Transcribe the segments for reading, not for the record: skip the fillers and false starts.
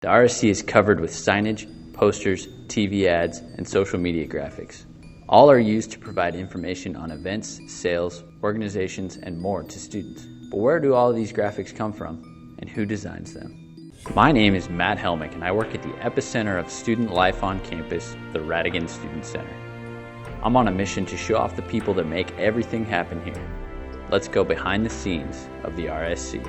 The RSC is covered with signage, posters, TV ads, and social media graphics. All are used to provide information on events, sales, organizations, and more to students. But where do all of these graphics come from, and who designs them? My name is Matt Helmick, and I work at the epicenter of student life on campus, the Radigan Student Center. I'm on a mission to show off the people that make everything happen here. Let's go behind the scenes of the RSC.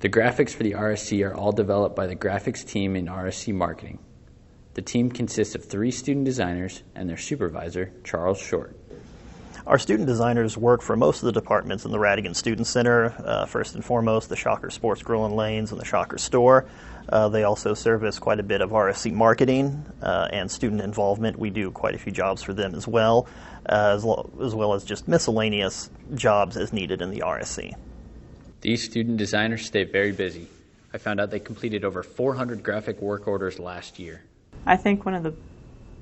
The graphics for the RSC are all developed by the graphics team in RSC Marketing. The team consists of 3 student designers and their supervisor, Charles Short. Our student designers work for most of the departments in the Radigan Student Center. First and foremost, the Shocker Sports Grill and Lanes and the Shocker Store. They also service quite a bit of RSC marketing and student involvement. We do quite a few jobs for them as well as just miscellaneous jobs as needed in the RSC. These student designers stay very busy. I found out they completed over 400 graphic work orders last year. I think one of the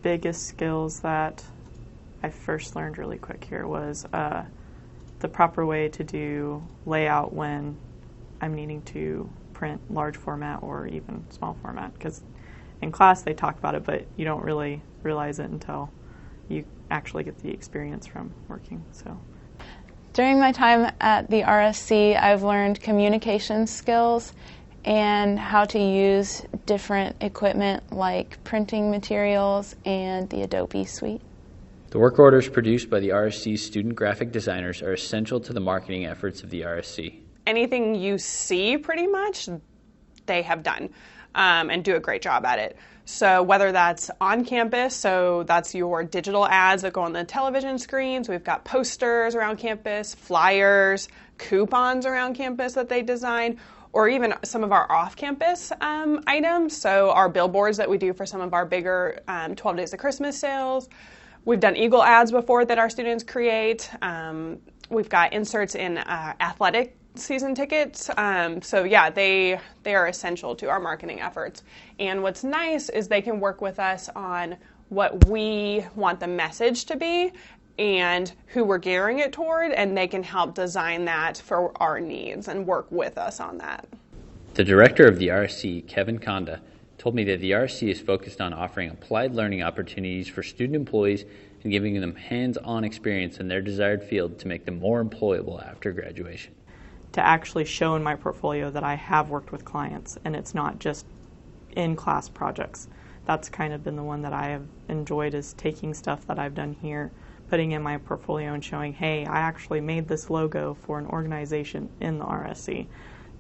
biggest skills that I first learned really quick here was the proper way to do layout when I'm needing to print large format or even small format, because in class they talk about it, but you don't really realize it until you actually get the experience from working. So. During my time at the RSC, I've learned communication skills and how to use different equipment like printing materials and the Adobe suite. The work orders produced by the RSC student graphic designers are essential to the marketing efforts of the RSC. Anything you see, pretty much, they have done and do a great job at it. So whether that's on campus, so that's your digital ads that go on the television screens, we've got posters around campus, flyers, coupons around campus that they design, or even some of our off-campus items, so our billboards that we do for some of our bigger 12 Days of Christmas sales. We've done Eagle ads before that our students create. We've got inserts in athletic season tickets. So yeah, they are essential to our marketing efforts. And what's nice is they can work with us on what we want the message to be and who we're gearing it toward, and they can help design that for our needs and work with us on that. The director of the RSC, Kevin Conda, told me that the RSC is focused on offering applied learning opportunities for student employees and giving them hands-on experience in their desired field to make them more employable after graduation. To actually show in my portfolio that I have worked with clients and it's not just in-class projects. That's kind of been the one that I have enjoyed, is taking stuff that I've done here, putting in my portfolio and showing, hey, I actually made this logo for an organization in the RSC.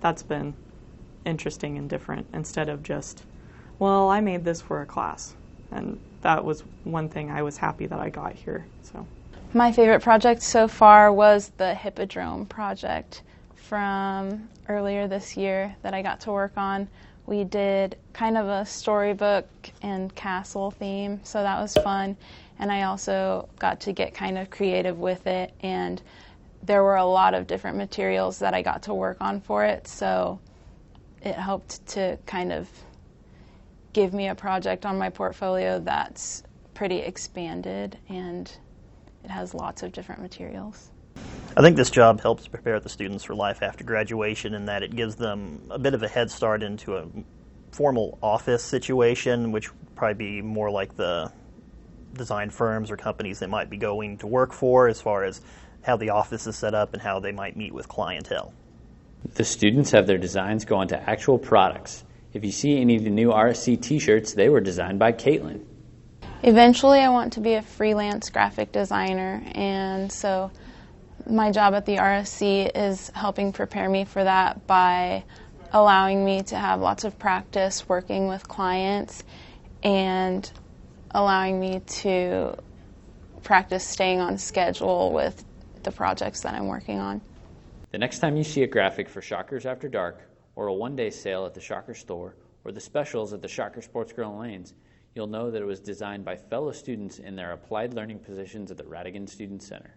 That's been interesting and different instead of just, well, I made this for a class. And that was one thing I was happy that I got here. So, my favorite project so far was the Hippodrome project from earlier this year that I got to work on. We did kind of a storybook and castle theme, so that was fun. And I also got to get kind of creative with it, and there were a lot of different materials that I got to work on for it, so it helped to kind of give me a project on my portfolio that's pretty expanded and it has lots of different materials. I think this job helps prepare the students for life after graduation in that it gives them a bit of a head start into a formal office situation, which would probably be more like the design firms or companies they might be going to work for, as far as how the office is set up and how they might meet with clientele. The students have their designs go onto actual products. If you see any of the new RSC t-shirts, they were designed by Caitlin. Eventually I want to be a freelance graphic designer, and so my job at the RSC is helping prepare me for that by allowing me to have lots of practice working with clients and allowing me to practice staying on schedule with the projects that I'm working on. The next time you see a graphic for Shockers After Dark, or a one-day sale at the Shocker Store, or the specials at the Shocker Sports Grill and Lanes, you'll know that it was designed by fellow students in their applied learning positions at the Radigan Student Center.